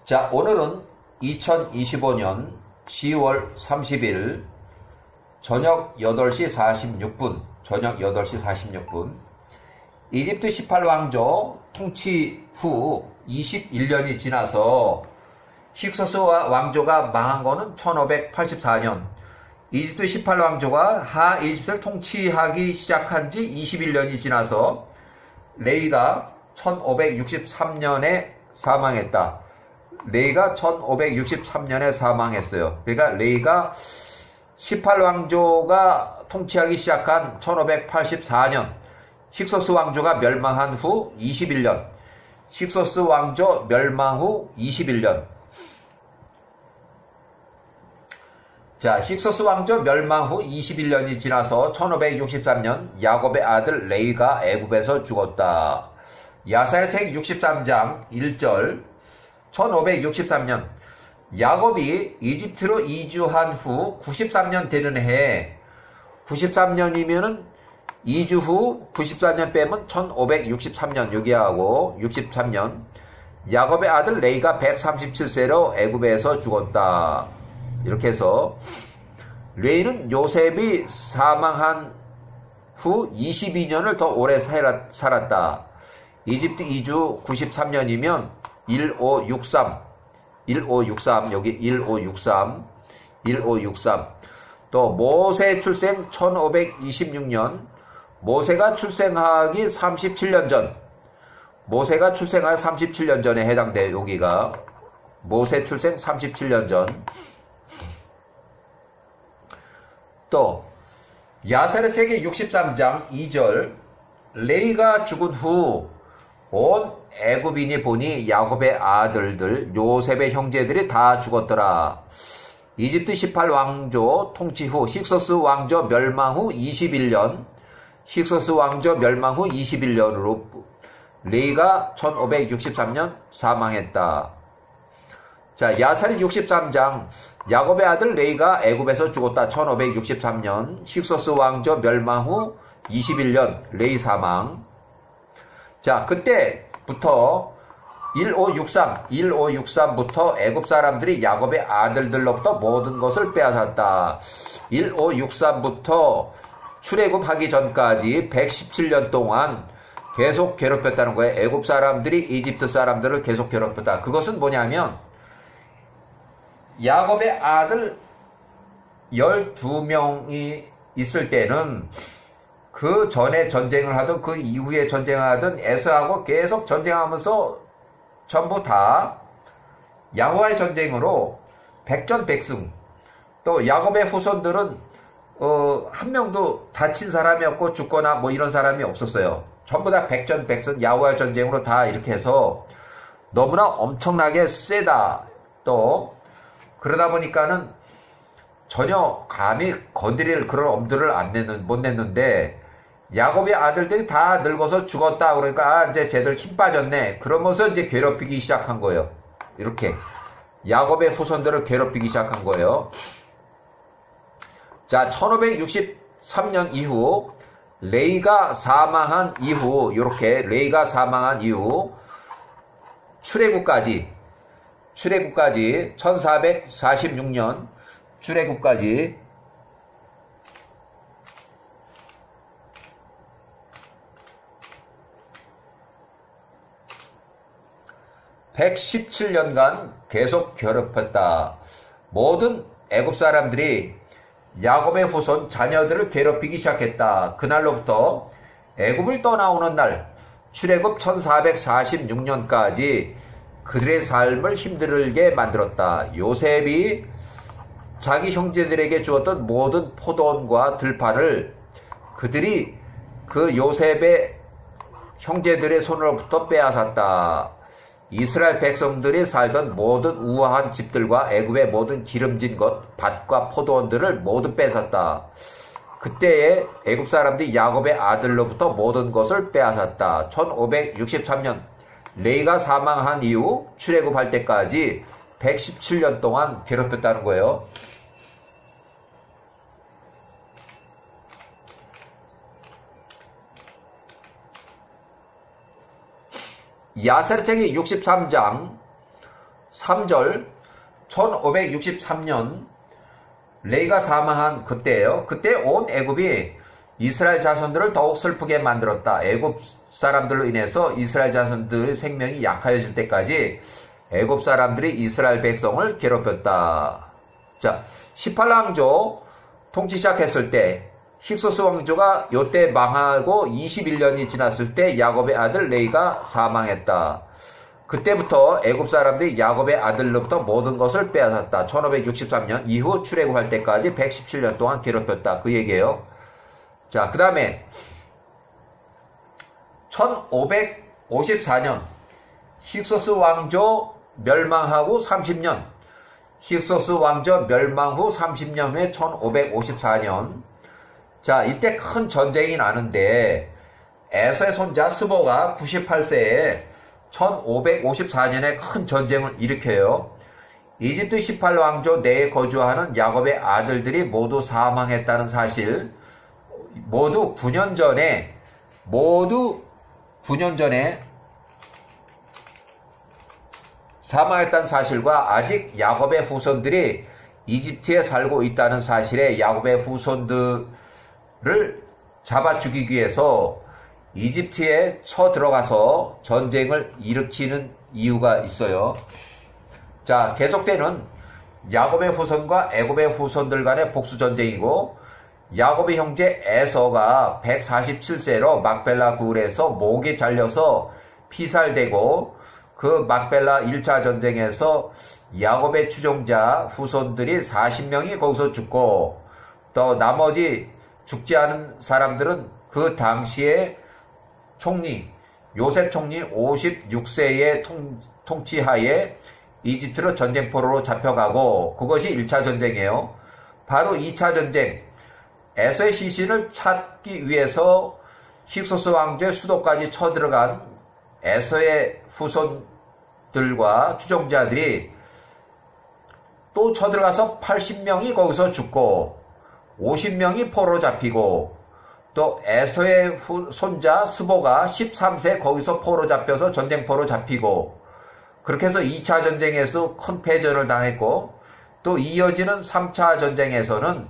자, 오늘은 2025년 10월 30일 저녁 8시 46분, 이집트 18왕조 통치 후 21년이 지나서 힉소스 왕조가 망한 거는 1584년, 이집트 18왕조가 하이집트를 통치하기 시작한 지 21년이 지나서 레이가 1563년에 사망했다. 레이가 1563년에 사망했어요. 그러니까 레이가 18왕조가 통치하기 시작한 1584년, 힉소스 왕조가 멸망한 후 21년, 힉소스 왕조 멸망 후 21년. 자, 힉소스 왕조 멸망 후 21년이 지나서 1563년 야곱의 아들 레이가 애굽에서 죽었다. 야사야책 63장 1절. 1563년 야곱이 이집트로 이주한 후 93년 되는 해에, 93년이면은 2주 후 94년 빼면 1563년 여기하고 63년, 야곱의 아들 레이가 137세로 애굽에서 죽었다. 이렇게 해서 레이는 요셉이 사망한 후 22년을 더 오래 살았다. 이집트 이주 93년이면 1563 여기 1563. 또 모세 출생 1526년, 모세가 출생하기 37년 전, 모세가 출생하기 37년 전에 해당돼. 여기가 모세 출생 37년 전. 또 야사랴책의 63장 2절, 레이가 죽은 후 온 애굽인이 보니 야곱의 아들들 요셉의 형제들이 다 죽었더라. 이집트 18왕조 통치 후 힉소스 왕조 멸망 후 21년, 힉소스 왕조 멸망 후 21년으로 레이가 1563년 사망했다. 자, 야사리 63장, 야곱의 아들 레이가 애굽에서 죽었다. 1563년, 힉소스 왕조 멸망 후 21년, 레이 사망. 자, 그때부터 1563부터 애굽 사람들이 야곱의 아들들로부터 모든 것을 빼앗았다. 1563부터 출애굽하기 전까지 117년 동안 계속 괴롭혔다는 거예요. 애굽 사람들이 이집트 사람들을 계속 괴롭혔다. 그것은 뭐냐면 야곱의 아들 12명이 있을 때는 그 전에 전쟁을 하든 그 이후에 전쟁을 하든 에서하고 계속 전쟁하면서 전부 다 야호와의 전쟁으로 백전백승. 또 야곱의 후손들은 한 명도 다친 사람이 없고 죽거나 뭐 이런 사람이 없었어요. 전부 다 백전백승 야호와의 전쟁으로 다 이렇게 해서 너무나 엄청나게 세다. 또 그러다 보니까는 전혀 감히 건드릴 그런 엄두를 못 냈는데, 야곱의 아들들이 다 늙어서 죽었다. 그러니까 이제 쟤들 힘 빠졌네. 그러면서 이제 괴롭히기 시작한 거예요. 이렇게 야곱의 후손들을 괴롭히기 시작한 거예요. 자, 1563년 이후 레이가 사망한 이후, 이렇게 레이가 사망한 이후 출애굽까지 1446년 출애굽까지 117년간 계속 괴롭혔다. 모든 애굽 사람들이 야곱의 후손 자녀들을 괴롭히기 시작했다. 그날로부터 애굽을 떠나오는 날 출애굽 1446년까지 그들의 삶을 힘들게 만들었다. 요셉이 자기 형제들에게 주었던 모든 포도원과 들판을 그들이 그 요셉의 형제들의 손으로부터 빼앗았다. 이스라엘 백성들이 살던 모든 우아한 집들과 애굽의 모든 기름진 것, 밭과 포도원들을 모두 뺏었다. 그때에 애굽 사람들이 야곱의 아들로부터 모든 것을 빼앗았다. 1563년 레이가 사망한 이후 출애굽할 때까지 117년 동안 괴롭혔다는 거예요. 야사랴책의 63장 3절 1563년 레이가 사망한 그때예요. 그때 온 애굽이 이스라엘 자손들을 더욱 슬프게 만들었다. 애굽 사람들로 인해서 이스라엘 자손들의 생명이 약해질 때까지 애굽 사람들이 이스라엘 백성을 괴롭혔다. 자, 18왕조 통치 시작했을 때 힉소스 왕조가 요때 망하고 21년이 지났을 때 야곱의 아들 레이가 사망했다. 그때부터 애굽 사람들이 야곱의 아들로부터 모든 것을 빼앗았다. 1563년 이후 출애굽할 때까지 117년 동안 괴롭혔다. 그 얘기예요. 자, 그 다음에 1554년 힉소스 왕조 멸망하고 30년, 힉소스 왕조 멸망 후 30년 후에 1554년. 자, 이때 큰 전쟁이 나는데 에서의 손자 스보가 98세에 1554년에 큰 전쟁을 일으켜요. 이집트 18왕조 내에 거주하는 야곱의 아들들이 모두 사망했다는 사실, 모두 9년 전에 사망했다는 사실과 아직 야곱의 후손들이 이집트에 살고 있다는 사실에 야곱의 후손들을 잡아 죽이기 위해서 이집트에 쳐들어가서 전쟁을 일으키는 이유가 있어요. 자, 계속되는 야곱의 후손과 애굽의 후손들 간의 복수전쟁이고, 야곱의 형제 에서가 147세로 막벨라 굴에서 목이 잘려서 피살되고, 그 막벨라 1차 전쟁에서 야곱의 추종자 후손들이 40명이 거기서 죽고, 또 나머지 죽지 않은 사람들은 그 당시에 총리, 요셉 총리 56세의 통치하에 이집트로 전쟁포로로 잡혀가고, 그것이 1차 전쟁이에요. 바로 2차 전쟁, 에서의 시신을 찾기 위해서 힉소스 왕조의 수도까지 쳐들어간 에서의 후손들과 추종자들이 또 쳐들어가서 80명이 거기서 죽고 50명이 포로로 잡히고, 또 에서의 손자 스보가 13세 거기서 포로 잡혀서 전쟁포로 잡히고, 그렇게 해서 2차 전쟁에서 큰 패전을 당했고, 또 이어지는 3차 전쟁에서는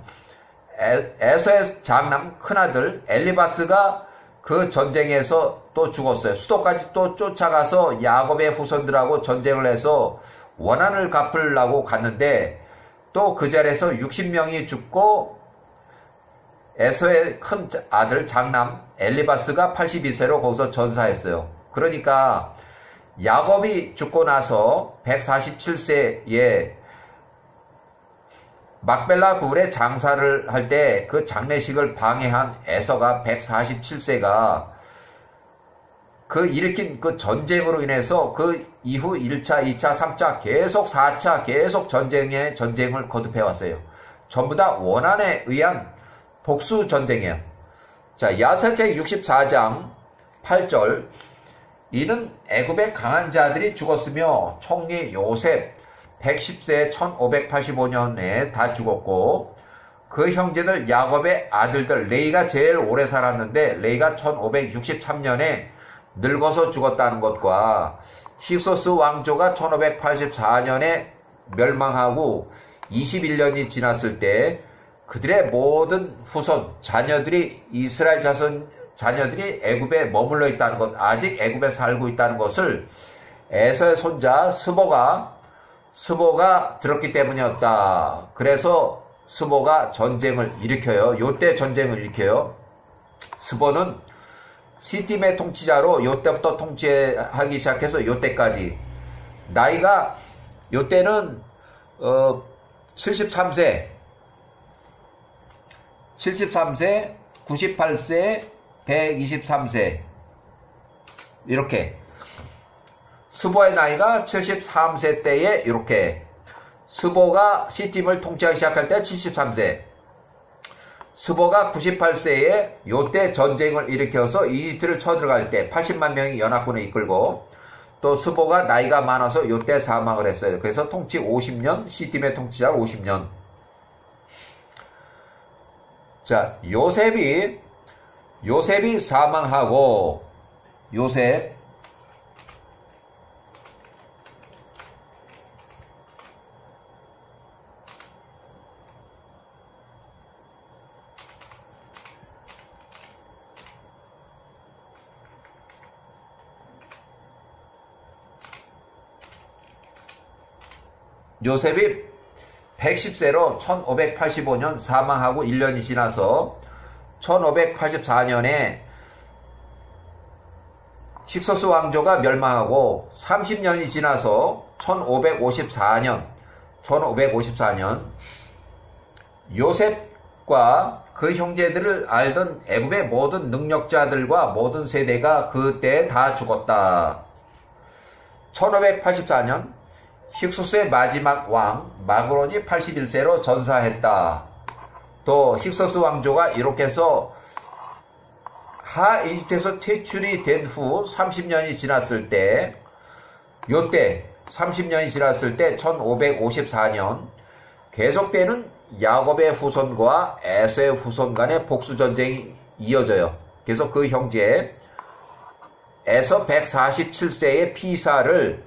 에서의 장남 큰아들 엘리바스가 그 전쟁에서 또 죽었어요. 수도까지 또 쫓아가서 야곱의 후손들하고 전쟁을 해서 원한을 갚으려고 갔는데, 또 그 자리에서 60명이 죽고 에서의 큰 아들 장남 엘리바스가 82세로 거기서 전사했어요. 그러니까 야곱이 죽고 나서 147세에 막벨라 굴에 장사를 할 때 그 장례식을 방해한 에서가 147세가 그 일으킨 그 전쟁으로 인해서 그 이후 1차, 2차, 3차 계속 4차 계속 전쟁을 거듭해왔어요. 전부 다 원한에 의한 복수 전쟁이에요. 자, 야사제 64장 8절, 이는 애굽의 강한 자들이 죽었으며 총리 요셉 110세 1585년에 다 죽었고, 그 형제들 야곱의 아들들 레이가 제일 오래 살았는데 레이가 1563년에 늙어서 죽었다는 것과 힉소스 왕조가 1584년에 멸망하고 21년이 지났을 때 그들의 모든 후손 자녀들이 이스라엘 자녀들이 애굽에 머물러 있다는 것, 아직 애굽에 살고 있다는 것을 에서의 손자 스보가 들었기 때문이었다. 그래서 스보가 전쟁을 일으켜요. 요때 전쟁을 일으켜요. 스보는 시팀의 통치자로 요때부터 통치하기 시작해서 요때까지 나이가 요때는 73세, 98세, 123세 이렇게. 스보의 나이가 73세 때에 이렇게, 스보가 시팀을 통치하기 시작할 때 73세, 스보가 98세에 요때 전쟁을 일으켜서 이집트를 쳐들어갈 때 80만 명이 연합군을 이끌고, 또 스보가 나이가 많아서 요때 사망을 했어요. 그래서 통치 50년, 시팀의 통치자 50년. 자, 요셉이 사망하고, 요셉이 110세로 1585년 사망하고 1년이 지나서 1584년에 힉소스 왕조가 멸망하고 30년이 지나서 1554년 요셉과 그 형제들을 알던 애굽의 모든 능력자들과 모든 세대가 그때 다 죽었다. 1584년 힉소스의 마지막 왕 마그론이 81세로 전사했다. 또 힉소스 왕조가 이렇게 해서 하 이집트에서 퇴출이 된 후 30년이 지났을 때, 요때 30년이 지났을 때 1554년 계속되는 야곱의 후손과 에서의 후손 간의 복수전쟁이 이어져요. 그래서 그 형제 에서 147세의 피사를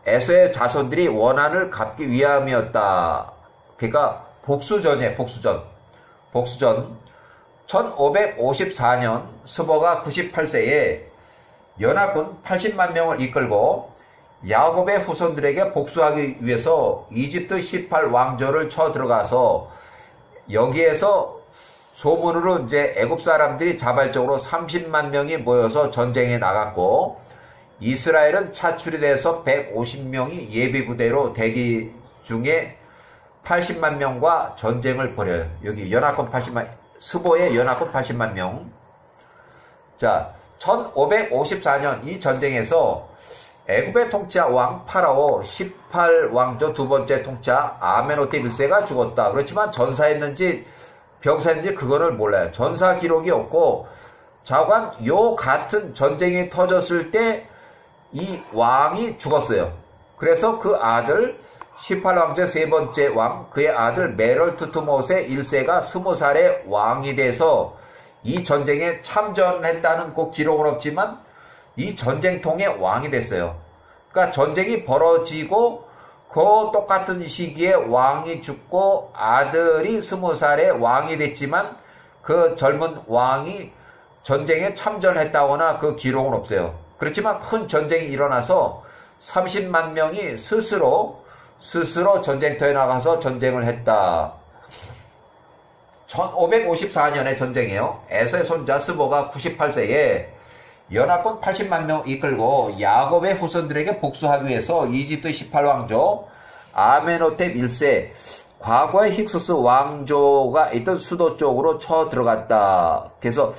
에서의 자손들이 원한을 갚기 위함이었다. 그러니까 복수전이에요. 복수전. 1554년 스보가 98세에 연합군 80만 명을 이끌고 야곱의 후손들에게 복수하기 위해서 이집트 18왕조를 쳐들어가서 여기에서 소문으로 이제 애굽 사람들이 자발적으로 30만 명이 모여서 전쟁에 나갔고 이스라엘은 차출이 돼서 150명이 예비부대로 대기 중에 80만 명과 전쟁을 벌여요. 여기 연합군 80만, 스보의 연합군 80만 명. 자, 1554년 이 전쟁에서 애굽의 통치자 왕 파라오 18왕조 두 번째 통치자 아멘호테 1세가 죽었다. 그렇지만 전사했는지 병사했는지 그거를 몰라요. 전사 기록이 없고 자관 요 같은 전쟁이 터졌을 때 이 왕이 죽었어요. 그래서 그 아들 18왕조의 세 번째 왕 그의 아들 메럴투트못의 1세가 20살의 왕이 돼서 이 전쟁에 참전했다는 꼭 기록은 없지만 이 전쟁통의 왕이 됐어요. 그러니까 전쟁이 벌어지고 그 똑같은 시기에 왕이 죽고 아들이 20살의 왕이 됐지만 그 젊은 왕이 전쟁에 참전했다거나 그 기록은 없어요. 그렇지만 큰 전쟁이 일어나서 30만 명이 스스로 전쟁터에 나가서 전쟁을 했다. 1554년의 전쟁이에요. 에서의 손자 스보가 98세에 연합군 80만 명 이끌고 야곱의 후손들에게 복수하기 위해서 이집트 18왕조 아멘호텝 1세 과거의 힉소스 왕조가 있던 수도 쪽으로 쳐들어갔다. 그래서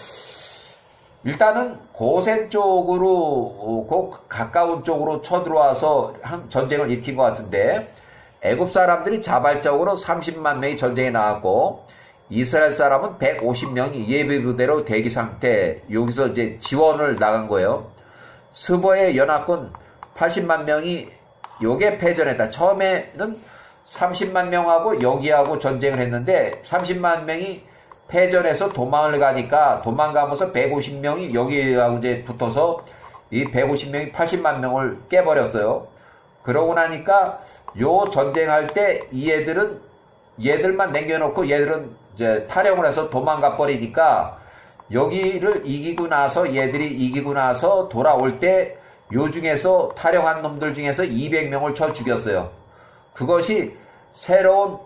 일단은 고센 쪽으로 가까운 쪽으로 쳐들어와서 전쟁을 일으킨 것 같은데 애굽 사람들이 자발적으로 30만 명이 전쟁에 나왔고 이스라엘 사람은 150명이 예비부대로 대기 상태, 여기서 이제 지원을 나간 거예요. 스보의 연합군 80만 명이 요게 패전했다. 처음에는 30만 명하고 여기하고 전쟁을 했는데 30만 명이 패전해서 도망을 가니까 도망가면서 150명이 여기하고 이제 붙어서 이 150명이 80만 명을 깨버렸어요. 그러고 나니까 요 전쟁할 때 얘들만 남겨놓고 얘들은 이제 탈영을 해서 도망가 버리니까 여기를 이기고 나서 얘들이 이기고 나서 돌아올 때 요 중에서 탈영한 놈들 중에서 200명을 쳐 죽였어요. 그것이 새로운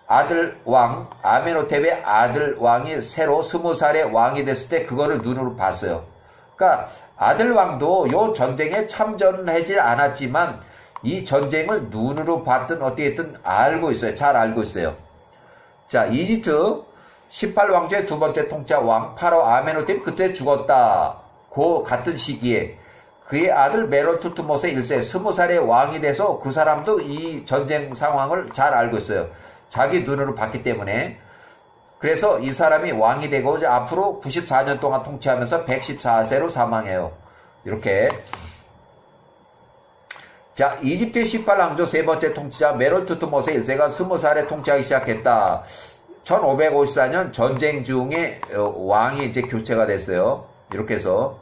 아들 왕 아멘호텝의 아들 왕이 새로 20살의 왕이 됐을 때 그거를 눈으로 봤어요. 그러니까 아들 왕도 요 전쟁에 참전하지 않았지만 이 전쟁을 눈으로 봤든 어떻게 했든 알고 있어요. 잘 알고 있어요. 자, 이집트 18왕조의 두 번째 통치자 왕 파라오 아멘호텝 그때 죽었다. 그 같은 시기에 그의 아들 메럴투트못의 1세 20살의 왕이 돼서 그 사람도 이 전쟁 상황을 잘 알고 있어요. 자기 눈으로 봤기 때문에. 그래서 이 사람이 왕이 되고 이제 앞으로 94년 동안 통치하면서 114세로 사망해요. 이렇게. 자, 이집트 18왕조 세 번째 통치자 메럴투트못의 1세가 20살에 통치하기 시작했다. 1554년 전쟁 중에 왕이 이제 교체가 됐어요. 이렇게 해서.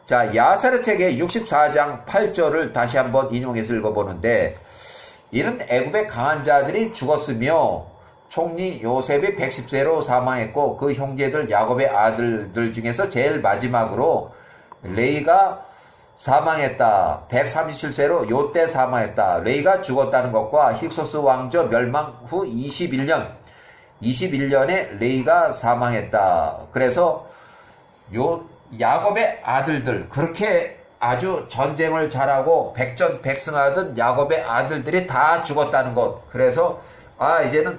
자, 야사르 책의 64장 8절을 다시 한번 인용해서 읽어보는데, 이는 애굽의 강한 자들이 죽었으며 총리 요셉이 110세로 사망했고 그 형제들 야곱의 아들들 중에서 제일 마지막으로 레이가 사망했다. 137세로 요때 사망했다. 레이가 죽었다는 것과 힉소스 왕조 멸망 후 21년에 레이가 사망했다. 그래서 요 야곱의 아들들, 그렇게 아주 전쟁을 잘하고 백전백승하던 야곱의 아들들이 다 죽었다는 것. 그래서 이제는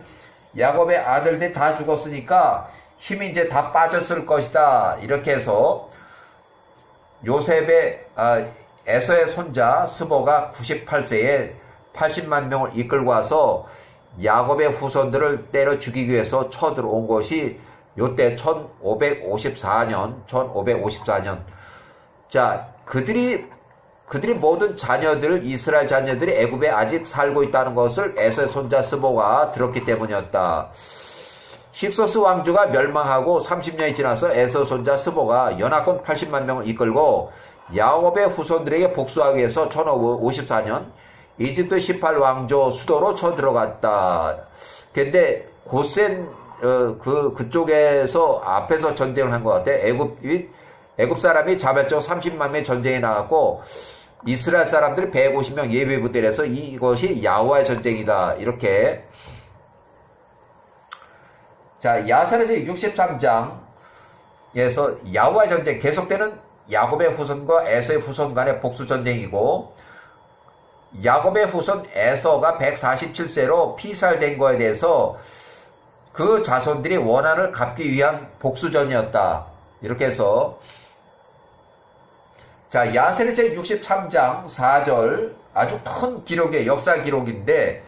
야곱의 아들들이 다 죽었으니까 힘이 이제 다 빠졌을 것이다. 이렇게 해서 요셉의 에서의 손자 스보가 98세에 80만 명을 이끌고 와서 야곱의 후손들을 때려 죽이기 위해서 쳐들어온 것이 요때 1554년. 자, 그들이 모든 자녀들, 이스라엘 자녀들이 애굽에 아직 살고 있다는 것을 에서의 손자 스보가 들었기 때문이었다. 힉소스 왕조가 멸망하고 30년이 지나서 에서 손자 스보가 연합군 80만 명을 이끌고 야곱의 후손들에게 복수하기 위해서 1554년 이집트 18왕조 수도로 쳐들어갔다. 근데 고센 그쪽에서 앞에서 전쟁을 한 것 같아. 애굽 사람이 자발적으로 30만 명의 전쟁에 나갔고 이스라엘 사람들이 150명 예배 부대를 해서 이것이 야호와의 전쟁이다. 이렇게. 자, 야사레스 63장에서 야호와의 전쟁 계속되는 야곱의 후손과 에서의 후손 간의 복수 전쟁이고, 야곱의 후손 에서가 147세로 피살된 거에 대해서 그 자손들이 원한을 갚기 위한 복수전이었다. 이렇게 해서, 자, 야세르제 63장 4절, 아주 큰 기록의 역사 기록인데,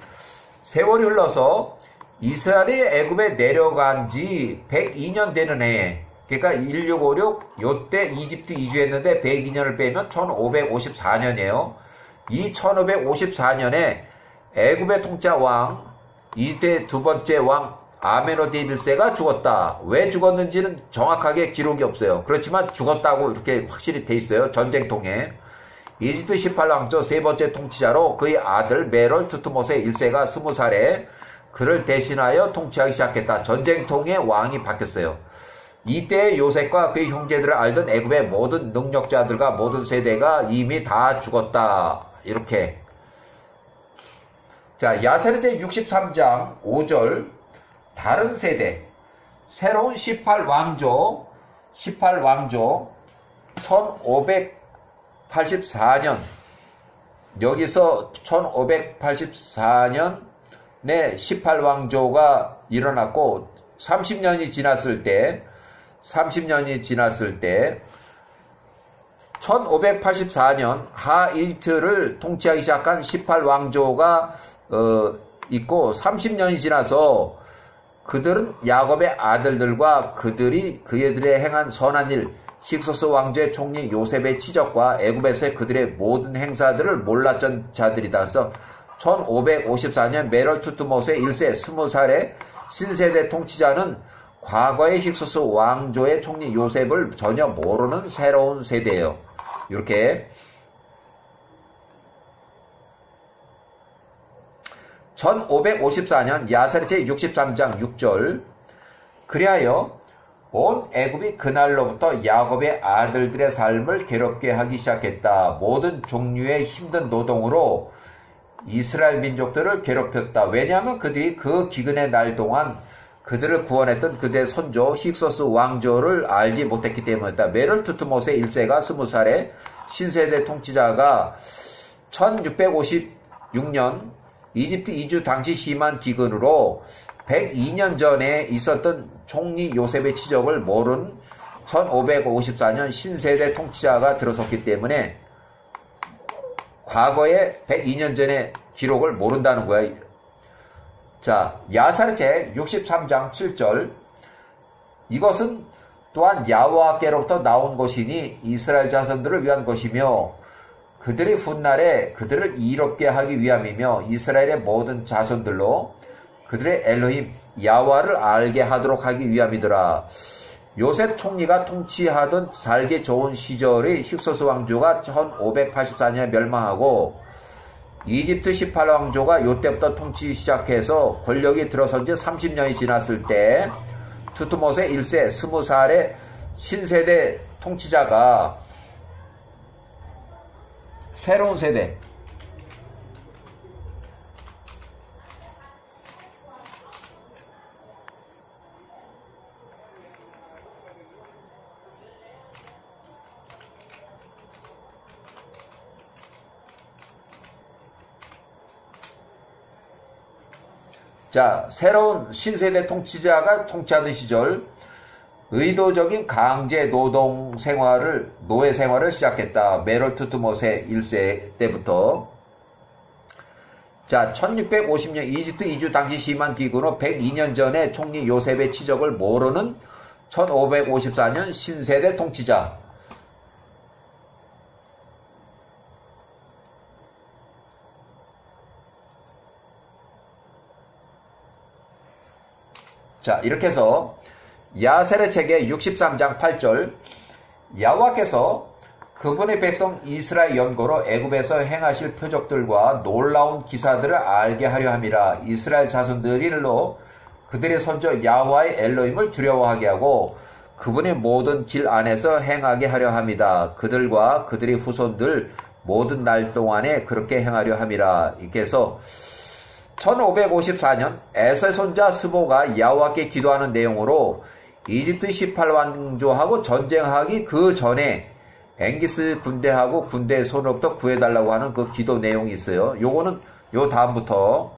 세월이 흘러서 이스라엘이 애굽에 내려간 지 102년 되는 해에, 그러니까 1656, 요때 이집트 이주했는데 102년을 빼면 1554년이에요. 이 1554년에 애굽의 통짜 왕, 이집트의 두 번째 왕 아메노데 1세가 죽었다. 왜 죽었는지는 정확하게 기록이 없어요. 그렇지만 죽었다고 이렇게 확실히 돼 있어요. 전쟁통에. 이집트 18왕조 세 번째 통치자로 그의 아들 메롤 투트모세 1세가 20살에 그를 대신하여 통치하기 시작했다. 전쟁통에 왕이 바뀌었어요. 이때 요셉과 그의 형제들을 알던 애굽의 모든 능력자들과 모든 세대가 이미 다 죽었다. 이렇게. 자, 야세르제 63장 5절, 다른 세대, 새로운 18왕조 1584년, 여기서 1584년에 18왕조가 일어났고 30년이 지났을 때 1584년 하이집트를 통치하기 시작한 18왕조가 있고 30년이 지나서 그들은 야곱의 아들들과 그들의 행한 선한 일, 힉소스 왕조의 총리 요셉의 치적과 애굽에서의 그들의 모든 행사들을 몰랐던 자들이다. 그래서 1554년 메롤 투트모세 1세 20살의 신세대 통치자는 과거의 힉소스 왕조의 총리 요셉을 전혀 모르는 새로운 세대예요. 이렇게 1554년 야세르제 63장 6절, 그리하여 온 애굽이 그날로부터 야곱의 아들들의 삶을 괴롭게 하기 시작했다. 모든 종류의 힘든 노동으로 이스라엘 민족들을 괴롭혔다. 왜냐하면 그들이 그 기근의 날 동안 그들을 구원했던 그들의 손조 힉소스 왕조를 알지 못했기 때문이다. 메롤 투트모세 1세가 20살에 신세대 통치자가 1656년 이집트 이주 당시 심한 기근으로 102년 전에 있었던 총리 요셉의 치적을 모른 1554년 신세대 통치자가 들어섰기 때문에 과거에 102년 전의 기록을 모른다는 거야. 자, 야사르제 63장 7절, 이것은 또한 야호와께로부터 나온 것이니 이스라엘 자손들을 위한 것이며 그들의 훗날에 그들을 이롭게 하기 위함이며 이스라엘의 모든 자손들로 그들의 엘로힘 야호와를 알게 하도록 하기 위함이더라. 요셉 총리가 통치하던 살기 좋은 시절의 힉소스 왕조가 1584년에 멸망하고 이집트 18왕조가 요때부터 통치 시작해서 권력이 들어선 지 30년이 지났을 때 투트모세 1세 20살의 신세대 통치자가 새로운 세대. 자, 새로운 신세대 통치자가 통치하던 시절 의도적인 강제 노동 생활을, 노예 생활을 시작했다. 메롤 투트모세 1세 때부터. 자, 1650년 이집트 이주 당시 심한 기근으로 102년 전에 총리 요셉의 치적을 모르는 1554년 신세대 통치자. 자, 이렇게 해서 야셀의 책의 63장 8절 여호와께서 그분의 백성 이스라엘 연고로 애굽에서 행하실 표적들과 놀라운 기사들을 알게 하려 함이라. 이스라엘 자손들일로 그들의 선조 여호와의 엘로힘을 두려워하게 하고 그분의 모든 길 안에서 행하게 하려 함이다. 그들과 그들의 후손들 모든 날 동안에 그렇게 행하려 함이라. 이렇게 해서 1554년 에서의 손자 스보가 여호와께 기도하는 내용으로 이집트 18왕조하고 전쟁하기 그 전에 엥기스 군대하고 군대의 손으로부터 구해달라고 하는 그 기도 내용이 있어요. 요거는 요 다음부터